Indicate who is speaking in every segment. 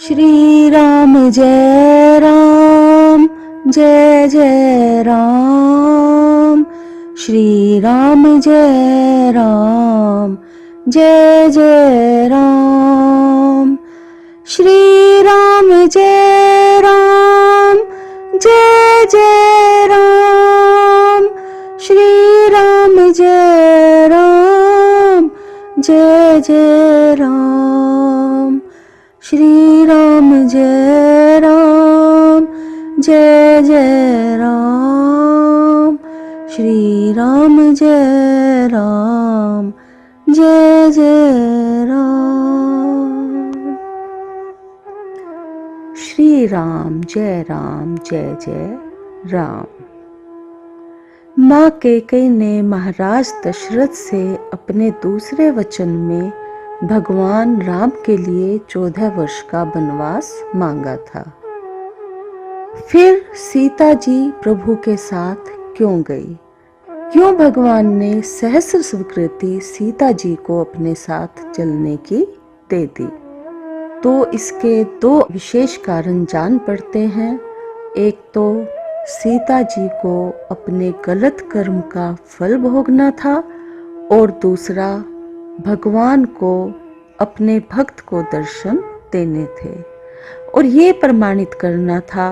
Speaker 1: श्री राम जय राम जय जय राम। श्री राम जय राम जय जय राम। श्री राम जय राम जय जय राम। श्री राम जय राम जय जय राम। श्री राम जय राम जय जय राम। श्री राम जय राम जय जय राम। श्री राम जय जय राम। माँ कैकेयी ने महाराज दशरथ से अपने दूसरे वचन में भगवान राम के लिए 14 वर्ष का वनवास मांगा था। फिर सीता जी प्रभु के साथ क्यों गई? क्यों भगवान ने सहस्र स्वीकृति सीता जी को अपने साथ चलने की दे दी? तो इसके दो विशेष कारण जान पड़ते हैं। एक तो सीता जी को अपने गलत कर्म का फल भोगना था और दूसरा भगवान को अपने भक्त को दर्शन देने थे और ये प्रमाणित करना था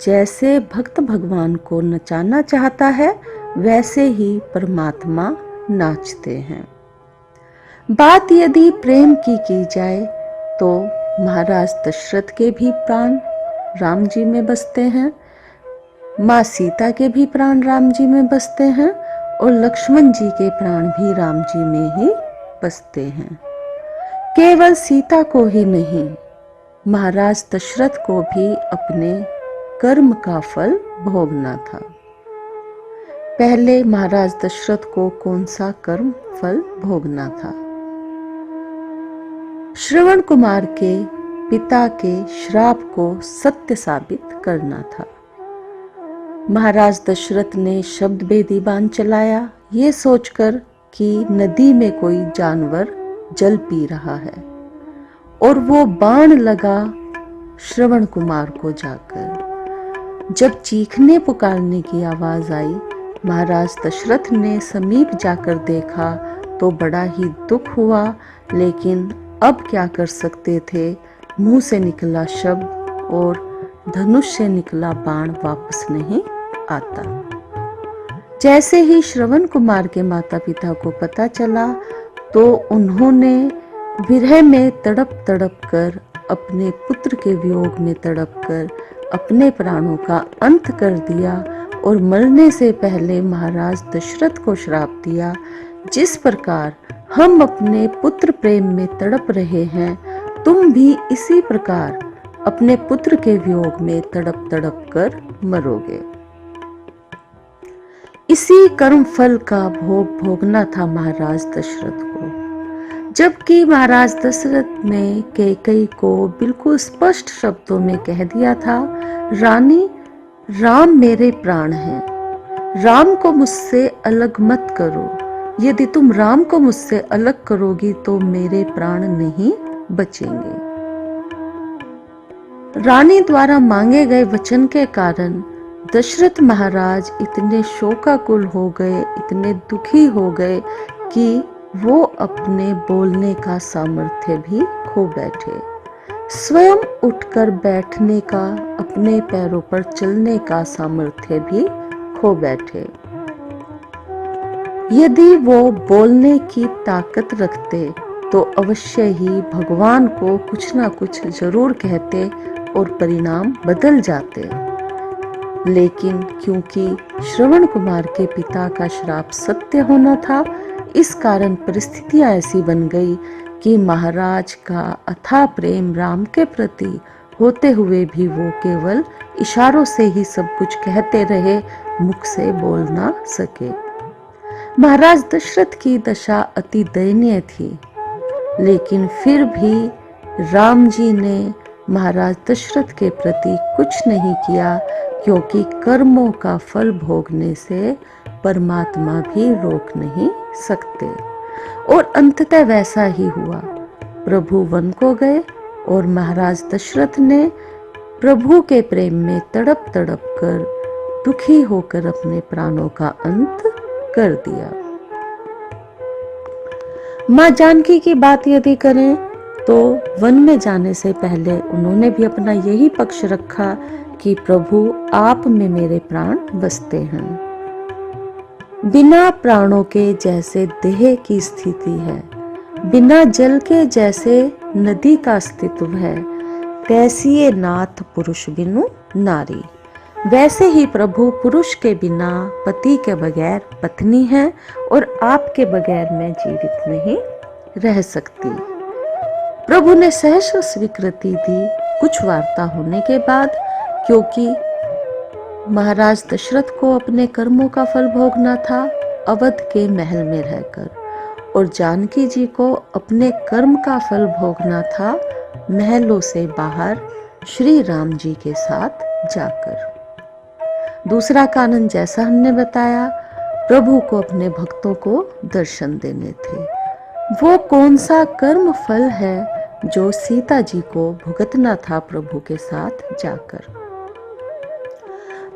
Speaker 1: जैसे भक्त भगवान को नचाना चाहता है वैसे ही परमात्मा नाचते हैं। बात यदि प्रेम की जाए तो महाराज दशरथ के भी प्राण राम जी में बसते हैं, माँ सीता के भी प्राण राम जी में बसते हैं और लक्ष्मण जी के प्राण भी राम जी में ही बसते हैं। केवल सीता को ही नहीं, महाराज दशरथ को भी अपने कर्म का फल भोगना था। पहले महाराज दशरथ को कौन सा कर्म फल भोगना था? श्रवण कुमार के पिता के श्राप को सत्य साबित करना था। महाराज दशरथ ने शब्द भेदी बाण चलाया, ये सोचकर कि नदी में कोई जानवर जल पी रहा है और वो बाण लगा श्रवण कुमार को जाकर। जब चीखने पुकारने की आवाज आई, महाराज दशरथ ने समीप जाकर देखा तो बड़ा ही दुख हुआ, लेकिन अब क्या कर सकते थे? मुंह से निकला शब्द और धनुष से निकला बाण वापस नहीं आता। जैसे ही श्रवण कुमार के माता पिता को पता चला तो उन्होंने विरह में तड़प तड़प कर, अपने पुत्र के वियोग में तड़प कर अपने प्राणों का अंत कर दिया और मरने से पहले महाराज दशरथ को श्राप दिया, जिस प्रकार हम अपने पुत्र प्रेम में तड़प रहे हैं, तुम भी इसी प्रकार अपने पुत्र के वियोग में तड़प तड़प कर मरोगे। इसी कर्म फल का भोग भोगना था महाराज दशरथ को। जबकि महाराज दशरथ ने कैकेयी को बिल्कुल स्पष्ट शब्दों में कह दिया था, रानी, राम मेरे प्राण हैं, राम को मुझसे अलग मत करो। यदि तुम राम को मुझसे अलग करोगी तो मेरे प्राण नहीं बचेंगे। रानी द्वारा मांगे गए वचन के कारण दशरथ महाराज इतने शोकाकुल हो गए, इतने दुखी हो गए कि वो अपने बोलने का सामर्थ्य भी खो बैठे। स्वयं उठकर बैठने का, अपने पैरों पर चलने का सामर्थ्य भी खो बैठे। यदि वो बोलने की ताकत रखते तो अवश्य ही भगवान को कुछ ना कुछ जरूर कहते और परिणाम बदल जाते। लेकिन क्योंकि श्रवण कुमार के पिता का श्राप सत्य होना था, इस कारण परिस्थितियां ऐसी बन गई कि महाराज का अथाह प्रेम राम के प्रति होते हुए भी वो केवल इशारों से ही सब कुछ कहते रहे, मुख से बोल ना सके। महाराज दशरथ की दशा अति दयनीय थी, लेकिन फिर भी राम जी ने महाराज दशरथ के प्रति कुछ नहीं किया, क्योंकि कर्मों का फल भोगने से परमात्मा भी रोक नहीं सकते। और अंततः वैसा ही हुआ। प्रभु वन को गए, और महाराज दशरथ ने प्रभु के प्रेम में तड़प तड़प कर दुखी होकर अपने प्राणों का अंत कर दिया। माँ जानकी की बात यदि करें तो वन में जाने से पहले उन्होंने भी अपना यही पक्ष रखा कि प्रभु आप में मेरे प्राण बसते हैं। बिना प्राणों के जैसे देह की स्थिति है, बिना जल के जैसे नदी का अस्तित्व है, तैसी ये नाथ पुरुष बिनु नारी। वैसे ही प्रभु पुरुष के बिना पति के बगैर पत्नी है और आपके बगैर मैं जीवित नहीं रह सकती। प्रभु ने सहर्ष स्वीकृति दी। कुछ वार्ता होने के बाद, क्योंकि महाराज दशरथ को अपने कर्मों का फल भोगना था अवध के महल में रहकर, और जानकी जी को अपने कर्म का फल भोगना था महलों से बाहर श्री राम जी के साथ जाकर। दूसरा कारण जैसा हमने बताया, प्रभु को अपने भक्तों को दर्शन देने थे। वो कौन सा कर्म फल है जो सीता जी को भुगतना था प्रभु के साथ जाकर।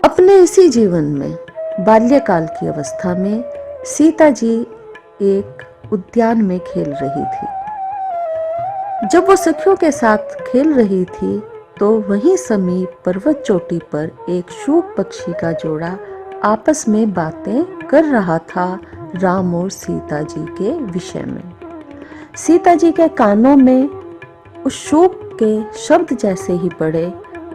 Speaker 1: अपने इसी जीवन में बाल्यकाल की अवस्था में सीता जी एक उद्यान में खेल रही थी। जब वो सखियों के साथ खेल रही थी तो वहीं समीप पर्वत चोटी पर एक शूक पक्षी का जोड़ा आपस में बातें कर रहा था राम और सीता जी के विषय में। सीता जी के कानों में उस शूक के शब्द जैसे ही पड़े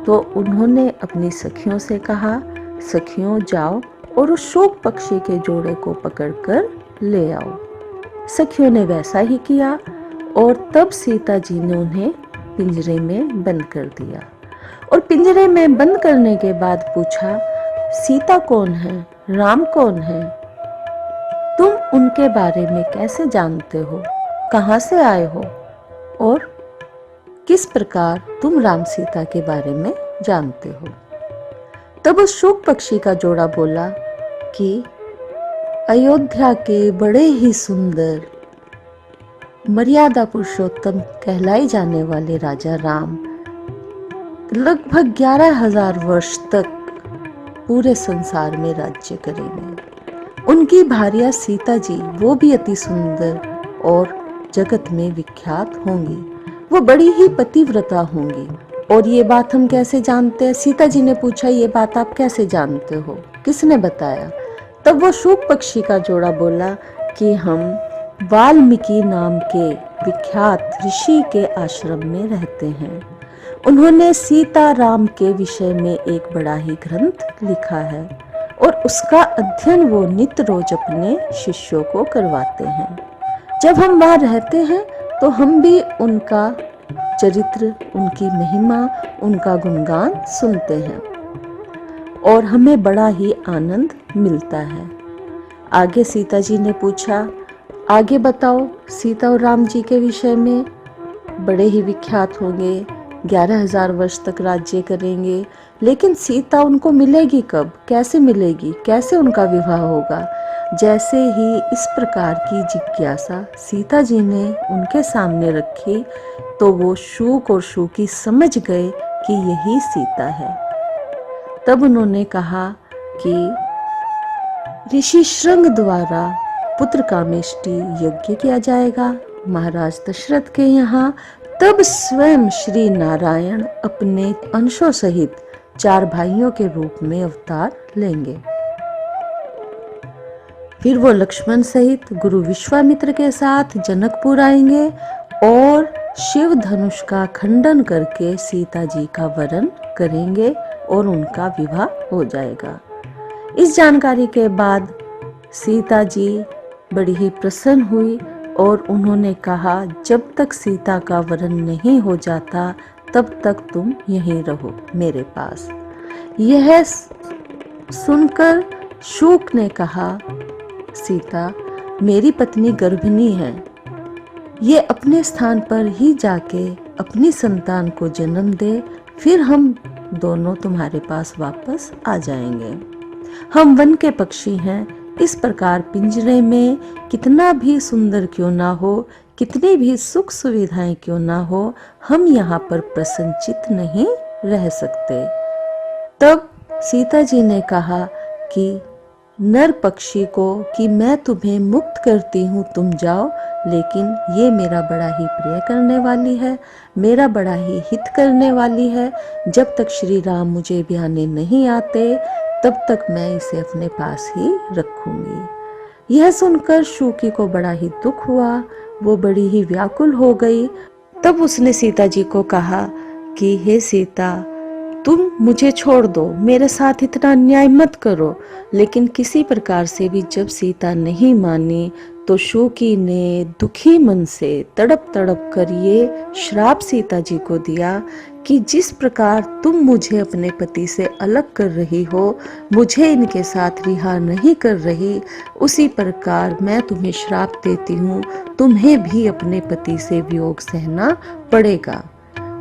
Speaker 1: तो उन्होंने अपनी सखियों से कहा, सखियों जाओ और उस शूक पक्षी के जोड़े को पकड़कर ले आओ। सखियों ने वैसा ही किया और तब सीता जी ने उन्हें पिंजरे में बंद कर दिया। और पिंजरे में बंद करने के बाद पूछा, सीता कौन है, राम कौन है, तुम उनके बारे में कैसे जानते हो, कहां से आए हो और किस प्रकार तुम राम सीता के बारे में जानते हो। तब उस शूक पक्षी का जोड़ा बोला कि अयोध्या के बड़े ही सुंदर मर्यादा पुरुषोत्तम कहलाई जाने वाले राजा राम लगभग 11,000 वर्ष तक पूरे संसार में राज्य करेंगे। उनकी भार्या सीता जी वो भी अति सुंदर और जगत में विख्यात होंगी। वो बड़ी ही पतिव्रता होंगी। और ये बात हम कैसे जानते हैं? सीता जी ने पूछा, ये बात आप कैसे जानते हो, किसने बताया? तब वो शूक पक्षी का जोड़ा बोला कि हम वाल्मीकि नाम के विख्यात ऋषि के आश्रम में रहते हैं। उन्होंने सीता राम के विषय में एक बड़ा ही ग्रंथ लिखा है और उसका अध्ययन वो नित्य रोज अपने शिष्यों को करवाते हैं। जब हम वहाँ रहते हैं तो हम भी उनका चरित्र, उनकी महिमा, उनका गुणगान सुनते हैं और हमें बड़ा ही आनंद मिलता है। आगे सीता जी ने पूछा, आगे बताओ, सीता और राम जी के विषय में बड़े ही विख्यात होंगे, 11,000 वर्ष तक राज्य करेंगे, लेकिन सीता उनको मिलेगी कब, कैसे मिलेगी, कैसे उनका विवाह होगा? जैसे ही इस प्रकार की जिज्ञासा सीता जी ने उनके सामने रखी तो वो शूक और शूकी समझ गए कि यही सीता है। तब उन्होंने कहा कि ऋषि श्रृंग द्वारा पुत्र कामेष्टि यज्ञ किया जाएगा महाराज दशरथ के यहाँ। तब स्वयं श्री नारायण अपने अंशों सहित 4 भाइयों के रूप में अवतार लेंगे। फिर वो लक्ष्मण सहित गुरु विश्वामित्र के साथ जनकपुर आएंगे और शिव धनुष का खंडन करके सीता जी का वरण करेंगे और उनका विवाह हो जाएगा। इस जानकारी के बाद सीता जी बड़ी ही प्रसन्न हुई और उन्होंने कहा, जब तक सीता का वरण नहीं हो जाता तब तक तुम यहीं रहो मेरे पास। यह सुनकर शूक ने कहा, सीता मेरी पत्नी गर्भिणी है, ये अपने स्थान पर ही जाके अपनी संतान को जन्म दे, फिर हम दोनों तुम्हारे पास वापस आ जाएंगे। हम वन के पक्षी हैं, इस प्रकार पिंजरे में कितना भी सुंदर क्यों ना हो, कितनी भी सुख सुविधाएं क्यों ना हो, हम यहाँ पर प्रसन्नचित्त नहीं रह सकते। तब सीता जी ने कहा कि नर पक्षी को कि मैं तुम्हें मुक्त करती हूँ, तुम जाओ, लेकिन ये मेरा बड़ा ही प्रिय करने वाली है, मेरा बड़ा ही हित करने वाली है। जब तक श्री राम मुझे ब्याने नहीं आते तब तक मैं इसे अपने पास ही रखूंगी। यह सुनकर शूकी को बड़ा ही दुख हुआ, वो बड़ी ही व्याकुल हो गई। तब उसने सीता जी को कहा कि हे सीता, तुम मुझे छोड़ दो, मेरे साथ इतना अन्याय मत करो। लेकिन किसी प्रकार से भी जब सीता नहीं मानी तो शूकी ने दुखी मन से तड़प तड़प कर ये श्राप सीता जी को दिया कि जिस प्रकार तुम मुझे अपने पति से अलग कर रही हो, मुझे इनके साथ रिहा नहीं कर रही, उसी प्रकार मैं तुम्हें श्राप देती हूँ, तुम्हें भी अपने पति से वियोग सहना पड़ेगा।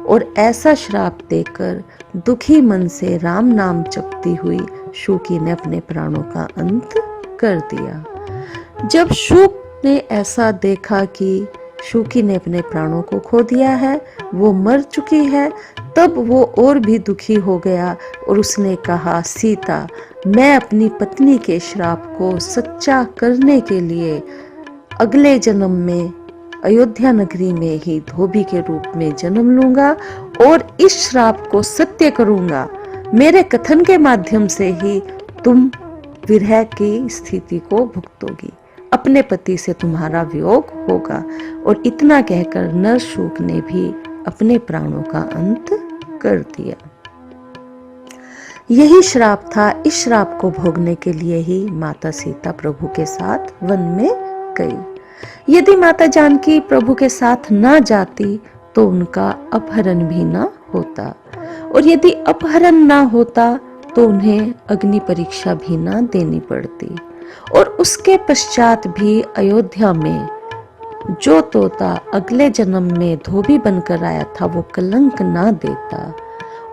Speaker 1: और ऐसा श्राप देकर दुखी मन से राम नाम जपती हुई शूकी ने अपने प्राणों का अंत कर दिया। जब शूक ने ऐसा देखा कि शूकी ने अपने प्राणों को खो दिया है, वो मर चुकी है, तब वो और भी दुखी हो गया और उसने कहा, सीता, मैं अपनी पत्नी के श्राप को सच्चा करने के लिए अगले जन्म में अयोध्या नगरी में ही धोबी के रूप में जन्म लूंगा और इस श्राप को सत्य करूंगा। मेरे कथन के माध्यम से ही तुम विरह की स्थिति को भुगतोगी, अपने पति से तुम्हारा वियोग होगा। और इतना कहकर नरशूक ने भी अपने प्राणों का अंत कर दिया। यही श्राप था। इस श्राप को भोगने के लिए ही माता सीता प्रभु के साथ वन में गई। यदि माता जानकी प्रभु के साथ ना जाती तो उनका अपहरण भी ना होता, और यदि अपहरण ना होता तो उन्हें अग्नि परीक्षा भी ना देनी पड़ती, और उसके पश्चात भी अयोध्या में जो तोता अगले जन्म में धोबी बनकर आया था वो कलंक ना देता,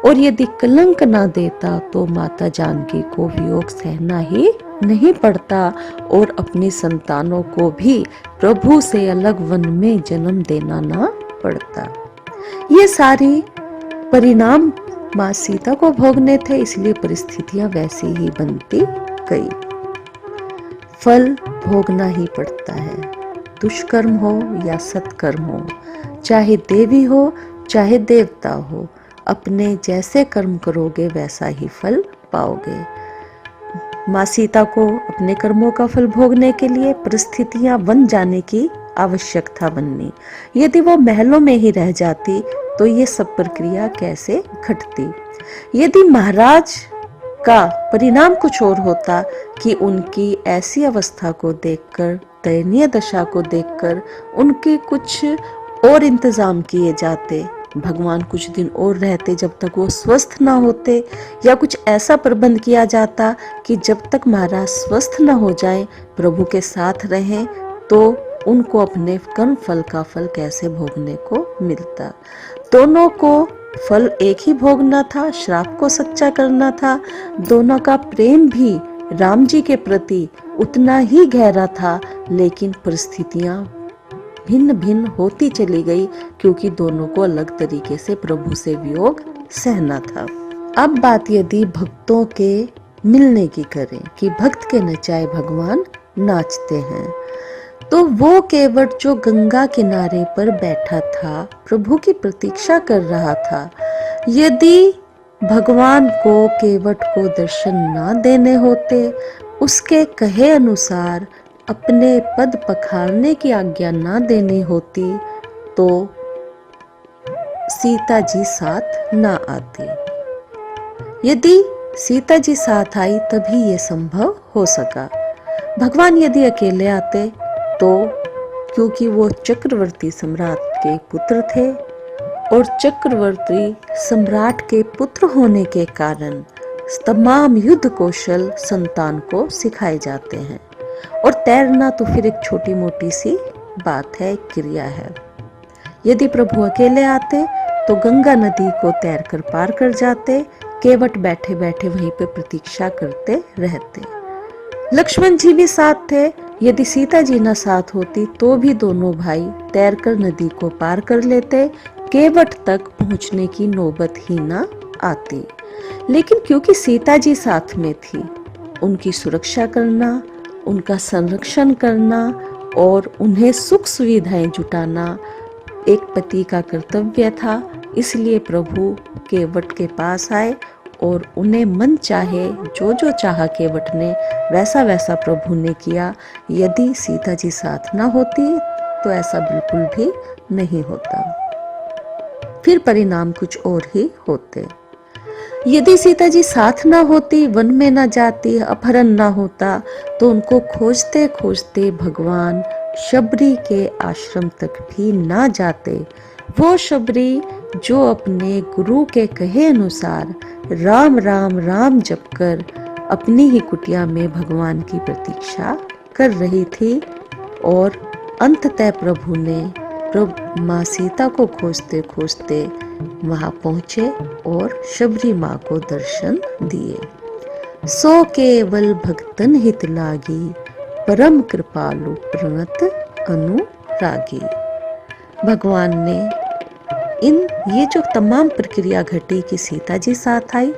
Speaker 1: और यदि कलंक ना देता तो माता जानकी को वियोग सहना ही नहीं पड़ता और अपनी संतानों को भी प्रभु से अलग वन में जन्म देना ना पड़ता। ये सारी परिणाम माँ सीता को भोगने थे, इसलिए परिस्थितियां वैसी ही बनती गई। फल भोगना ही पड़ता है, दुष्कर्म हो या सत्कर्म हो, चाहे देवी हो चाहे देवता हो, अपने जैसे कर्म करोगे वैसा ही फल पाओगे। माँ सीता को अपने कर्मों का फल भोगने के लिए परिस्थितियां बन जाने की आवश्यकता बननी। यदि वो महलों में ही रह जाती तो ये सब प्रक्रिया कैसे घटती। यदि महाराज का परिणाम कुछ और होता कि उनकी ऐसी अवस्था को देखकर, दयनीय दशा को देखकर उनके कुछ और इंतजाम किए जाते, भगवान कुछ दिन और रहते जब तक वो स्वस्थ ना होते, या कुछ ऐसा प्रबंध किया जाता कि जब तक महाराज स्वस्थ ना हो जाए प्रभु के साथ रहें, तो उनको अपने कर्म फल का फल कैसे भोगने को मिलता। दोनों को फल एक ही भोगना था, श्राप को सच्चा करना था। दोनों का प्रेम भी राम जी के प्रति उतना ही गहरा था, लेकिन परिस्थितियां भिन्न भिन्न होती चली गई क्योंकि दोनों को अलग तरीके से प्रभु से वियोग सहना था। अब बात यदि भक्तों के मिलने की करें कि भक्त के नचाए भगवान नाचते हैं, तो वो केवट जो गंगा किनारे पर बैठा था, प्रभु की प्रतीक्षा कर रहा था, यदि भगवान को केवट को दर्शन ना देने होते, उसके कहे अनुसार अपने पद पखारने की आज्ञा ना देनी होती, तो सीता जी साथ ना आती। यदि सीता जी साथ आई तभी ये संभव हो सका। भगवान यदि अकेले आते तो, क्योंकि वो चक्रवर्ती सम्राट के पुत्र थे और चक्रवर्ती सम्राट के पुत्र होने के कारण तमाम युद्ध कौशल संतान को सिखाए जाते हैं, और तैरना तो फिर एक छोटी मोटी सी बात है, क्रिया है। यदि प्रभु अकेले आते तो गंगा नदी को तैरकर पार कर जाते, केवट बैठे बैठे वहीं पे प्रतीक्षा करते रहते। लक्ष्मण जी भी साथ थे, यदि सीता जी न साथ होती तो भी दोनों भाई तैरकर नदी को पार कर लेते, केवट तक पहुंचने की नौबत ही न आती। लेकिन क्योंकि सीता जी साथ में थी, उनकी सुरक्षा करना, उनका संरक्षण करना और उन्हें सुख सुविधाएं जुटाना एक पति का कर्तव्य था। इसलिए प्रभु केवट के पास आए और उन्हें मन चाहे जो जो चाहा केवट ने वैसा वैसा प्रभु ने किया। यदि सीता जी साथ ना होती तो ऐसा बिल्कुल भी नहीं होता, फिर परिणाम कुछ और ही होते। यदि सीता जी साथ ना होती, वन में ना जाती, अपहरण ना होता, तो उनको खोजते खोजते भगवान शबरी के आश्रम तक भी ना जाते। वो शबरी जो अपने गुरु के कहे अनुसार राम राम राम जपकर अपनी ही कुटिया में भगवान की प्रतीक्षा कर रही थी। और अंततः प्रभु ने माँ सीता को खोजते खोजते वहां पहुंचे और शबरी माँ को दर्शन दिए। सो केवल भक्तन हित लागी, परम कृपालु प्रणत अनुरागी। भगवान ने ये जो तमाम प्रक्रिया घटी कि सीता जी साथ आई,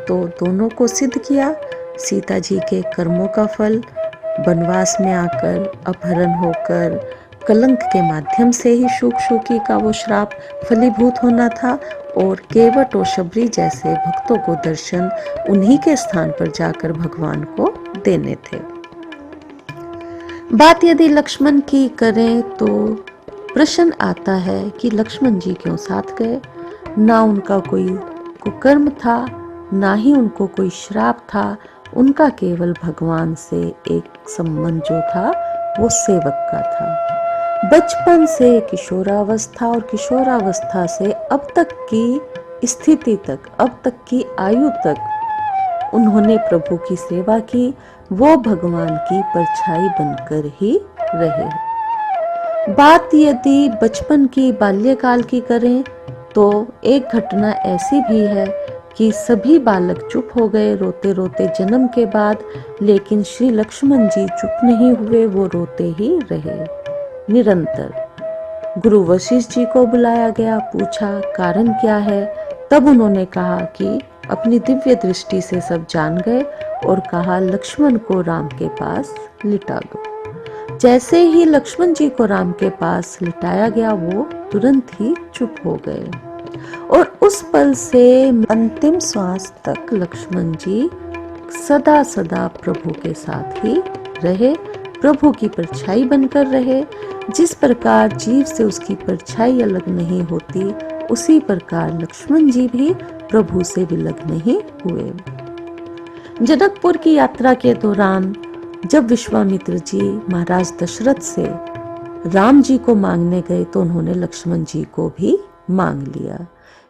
Speaker 1: तो दोनों को सिद्ध किया। सीता जी के कर्मों का फल वनवास में आकर, अपहरण होकर, कलंक के माध्यम से ही शुक शुकी का वो श्राप फलीभूत होना था। और केवट और शबरी जैसे भक्तों को दर्शन उन्हीं के स्थान पर जाकर भगवान को देने थे। बात यदि लक्ष्मण की करें तो प्रश्न आता है कि लक्ष्मण जी क्यों साथ गए। ना उनका कोई कुकर्म था, ना ही उनको कोई श्राप था। उनका केवल भगवान से एक संबंध जो था वो सेवक का था। बचपन से किशोरावस्था और किशोरावस्था से अब तक की स्थिति तक, अब तक की आयु तक उन्होंने प्रभु की सेवा की। वो भगवान की परछाई बनकर ही रहे। बात यदि बचपन की, बाल्यकाल की करें तो एक घटना ऐसी भी है कि सभी बालक चुप हो गए रोते रोते जन्म के बाद, लेकिन श्री लक्ष्मण जी चुप नहीं हुए, वो रोते ही रहे निरंतर। गुरु वशिष्ठ जी को बुलाया गया, पूछा कारण क्या है। तब उन्होंने कहा कि अपनी दिव्य दृष्टि से सब जान गए और कहा लक्ष्मण को राम के पास लिटा दो। जैसे ही लक्ष्मण जी को राम के पास लिटाया गया, वो तुरंत ही चुप हो गए। और उस पल से अंतिम श्वास तक लक्ष्मण जी सदा सदा प्रभु के साथ ही रहे, प्रभु की परछाई बनकर रहे। जिस प्रकार जीव से उसकी परछाई अलग नहीं होती, उसी प्रकार लक्ष्मण जी भी प्रभु से विलग नहीं हुए। जनकपुर की यात्रा के दौरान जब विश्वामित्र जी महाराज दशरथ से राम जी को मांगने गए, तो उन्होंने लक्ष्मण जी को भी मांग लिया।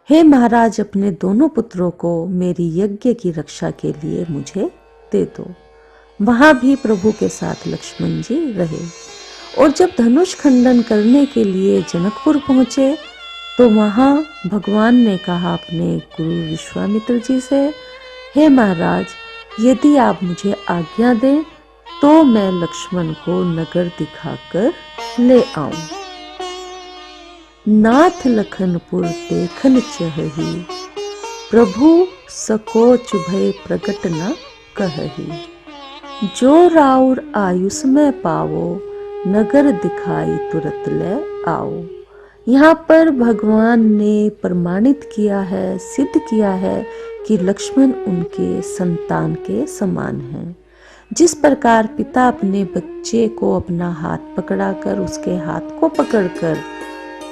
Speaker 1: हे महाराज, अपने दोनों पुत्रों को मेरी यज्ञ की रक्षा के लिए मुझे दे दो। वहां भी प्रभु के साथ लक्ष्मण जी रहे। और जब धनुष खंडन करने के लिए जनकपुर पहुंचे, तो वहां भगवान ने कहा अपने गुरु विश्वामित्र जी से, हे महाराज, यदि आप मुझे आज्ञा दें तो मैं लक्ष्मण को नगर दिखाकर ले आऊं। नाथ लखनपुर देखन चहही, प्रभु सकोच भय प्रकट न कहही। जो राउर आयुष में पावो, नगर दिखाई तुरत ले आओ। यहाँ पर भगवान ने प्रमाणित किया है, सिद्ध किया है कि लक्ष्मण उनके संतान के समान हैं। जिस प्रकार पिता अपने बच्चे को अपना हाथ पकड़ाकर, उसके हाथ को पकड़कर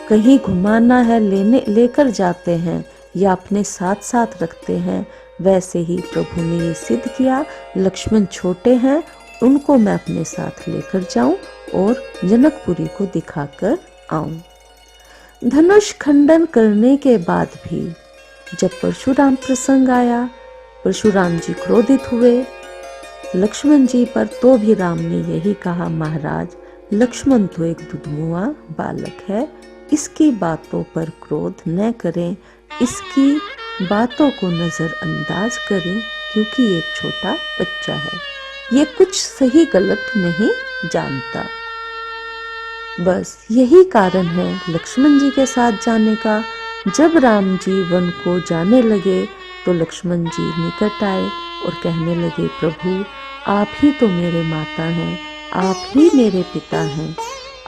Speaker 1: कहीं घुमाना है लेकर जाते हैं या अपने साथ साथ रखते हैं, वैसे ही प्रभु ने ये सिद्ध किया लक्ष्मण छोटे हैं, उनको मैं अपने साथ लेकर जाऊं और जनकपुरी को दिखाकर आऊं। धनुष खंडन करने के बाद भी जब परशुराम प्रसंग आया, परशुराम जी क्रोधित हुए लक्ष्मण जी पर, तो भी राम ने यही कहा, महाराज लक्ष्मण तो एक दुधमुआ बालक है, इसकी बातों पर क्रोध न करें, इसकी बातों को नजरअंदाज करें, क्योंकि एक छोटा बच्चा है, ये कुछ सही गलत नहीं जानता। बस यही कारण है लक्ष्मण जी के साथ जाने का। जब राम जी वन को जाने लगे तो लक्ष्मण जी निकट आए और कहने लगे, प्रभु आप ही तो मेरे माता हैं, आप ही मेरे पिता हैं,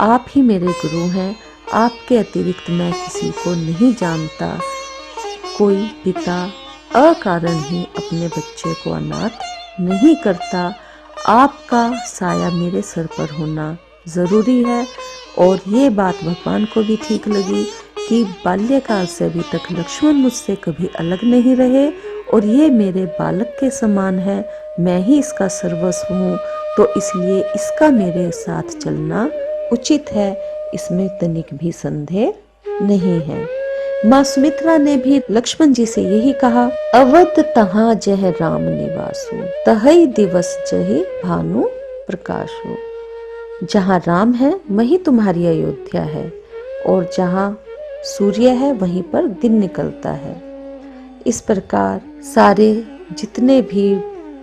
Speaker 1: आप ही मेरे गुरु हैं, आपके अतिरिक्त मैं किसी को नहीं जानता। कोई पिता अकारण ही अपने बच्चे को अनाथ नहीं करता। आपका साया मेरे सर पर होना जरूरी है। और ये बात भगवान को भी ठीक लगी कि बाल्यकाल से अभी तक लक्ष्मण मुझसे कभी अलग नहीं रहे और ये मेरे बालक के समान है, मैं ही इसका सर्वस्व हूँ, तो इसलिए इसका मेरे साथ चलना उचित है, इसमें तनिक भी संदेह नहीं है। माँ सुमित्रा ने भी लक्ष्मण जी से यही कहा, अवध तहाँ जह राम निवासु, तहई दिवस जहि भानु प्रकाशु। जहाँ राम है वहीं तुम्हारी अयोध्या है, और जहाँ सूर्य है वहीं पर दिन निकलता है। इस प्रकार सारे जितने भी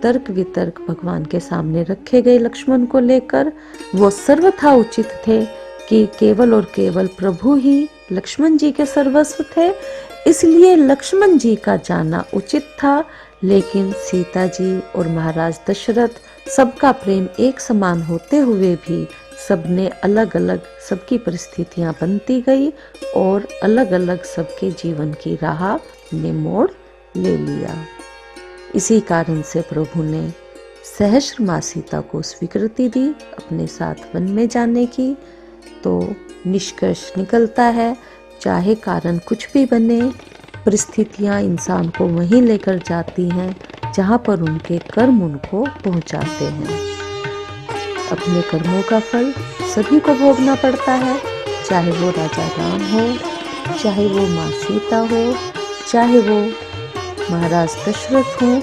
Speaker 1: तर्क वितर्क भगवान के सामने रखे गए लक्ष्मण को लेकर, वो सर्वथा उचित थे कि केवल और केवल प्रभु ही लक्ष्मण जी के सर्वस्व थे, इसलिए लक्ष्मण जी का जाना उचित था। लेकिन सीता जी और महाराज दशरथ, सबका प्रेम एक समान होते हुए भी सबने अलग अलग, सबकी परिस्थितियां बनती गई और अलग अलग सबके जीवन की राह ने मोड़ ले लिया। इसी कारण से प्रभु ने सहस्र माँ सीता को स्वीकृति दी अपने साथ वन में जाने की। तो निष्कर्ष निकलता है, चाहे कारण कुछ भी बने, परिस्थितियां इंसान को वहीं लेकर जाती हैं जहां पर उनके कर्म उनको पहुंचाते हैं। अपने कर्मों का फल सभी को भोगना पड़ता है, चाहे वो राजा राम हो, चाहे वो माँ सीता हो, चाहे वो महाराज दशरथ हो,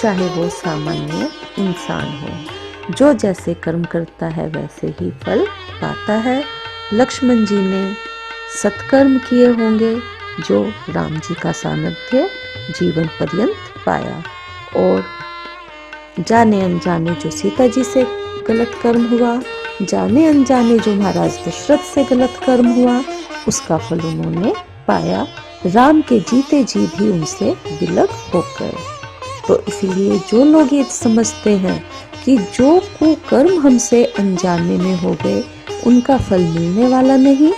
Speaker 1: चाहे वो सामान्य इंसान हो। जो जैसे कर्म करता है वैसे ही फल पाता है। लक्ष्मण जी ने सत्कर्म किए होंगे जो राम जी का सानिध्य जीवन पर्यंत पाया, और जाने अनजाने जो सीता जी से गलत कर्म हुआ, जाने अनजाने जो महाराज दशरथ से गलत कर्म हुआ, उसका फल उन्होंने पाया। राम के जीते जी भी उनसे विलग हो गए। तो इसलिए जो लोग ये समझते हैं कि जो कुकर्म हमसे अनजाने में हो गए उनका फल मिलने वाला नहीं,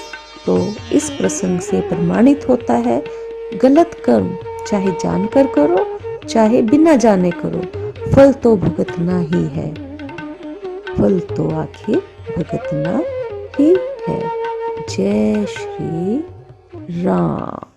Speaker 1: तो इस प्रसंग से प्रमाणित होता है, गलत कर्म चाहे जानकर करो चाहे बिना जाने करो, फल तो भुगतना ही है, फल तो आखिर भुगतना ही है। जय श्री राम।